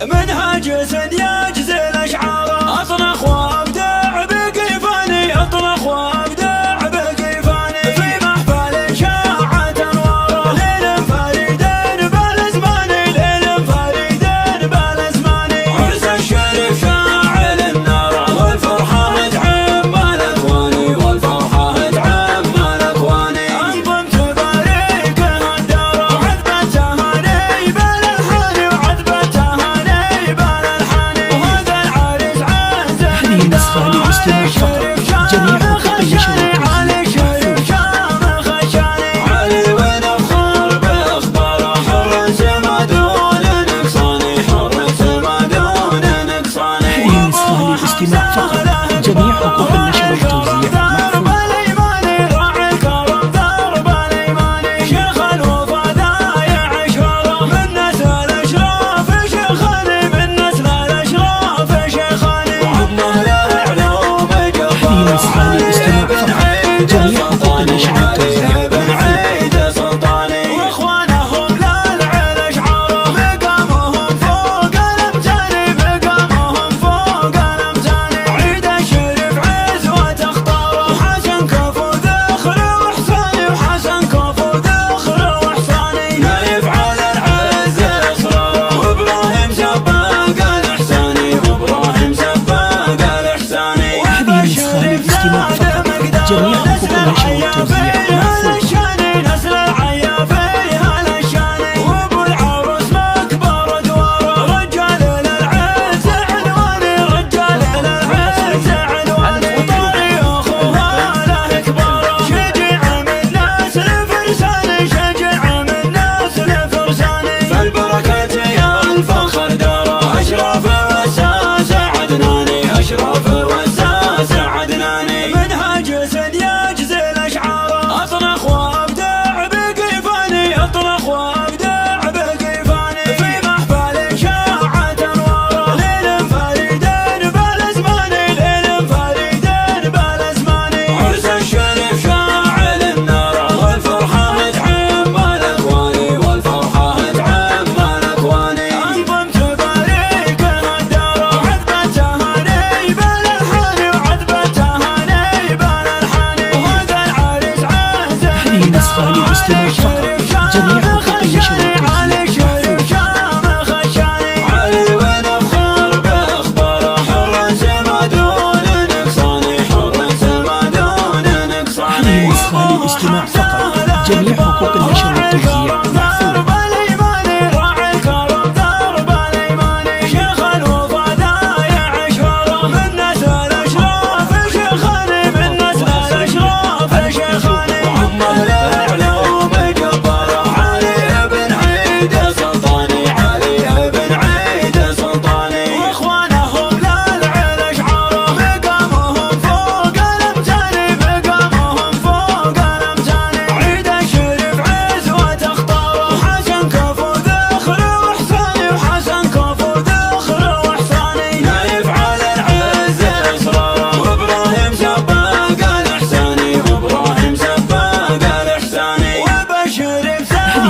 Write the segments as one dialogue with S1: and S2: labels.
S1: منهاج سد يجزي الأشعار، أطنخ وابدع بكيفاني، أطنخ وابدع بكيفاني، في محفل شاعت أنواره، ليل فريد بالأزمان، ليل فريد بالأزمان، عرس الشريف شاعل النار، والفرحة تعم الأكوان، والفرحة تعم الأكوان، أنظم تباريكها الدار، وعذبة تهاني بالألحان، وعذبة تهاني بالألحان، وهذا العريس عازم
S2: هذه نسخة لاستماع فقط. جميع حقوق النشر جميع حقوق النشر والتوزيع جميع حقوق النشر والتوزيع
S1: نسل العيافي هلا الشاني، وابو العروس مكبر ادواره، رجال للعز عنواني، رجال للعز عنواني، وطاري اخوها له كباره، شجع من الناس لفرساني، شجع من الناس لفرساني، فالبركة يا الفخر داره، اشراف واساس عدناني، اشراف واساس عدناني، منهاج سد يجزي الأشعار، أطنخ وابدع بكيفاني، أطنخ وابدع بكيفاني، في محفل شاعت أنواره، ليل فريد بالأزمان، ليل فريد بالأزمان، عرس الشريف شاعل النار، والفرحة تعم الأكوان، والفرحة تعم الأكوان، أنظم تباريكها الدار، وعذبة تهاني بالألحان، وعذبة تهاني بالألحان، وهذا العريس عازم
S2: هذه نسخة لاستماع فقط. جميع حقوق النشر جميع حقوق النشر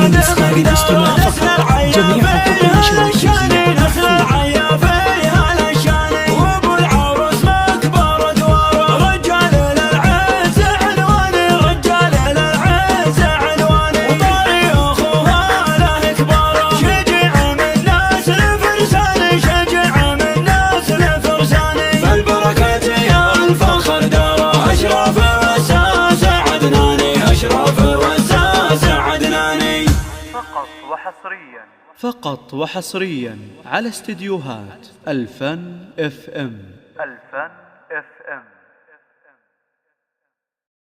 S2: والتوزيع للاستماع فقط. جميع حقوق النشر والتوزيع
S1: نسل العيافي هلا الشاني، وابو العروس مكبر ادواره، رجال للعز عنواني، رجال للعز عنواني، وطاري اخوها له كباره، شجع من الناس لفرساني، شجع من الناس لفرساني، فالبركة يا الفخر داره، اشراف واساس عدناني، اشراف واساس عدناني.
S3: فقط وحصريا على استديوهات الفن FM.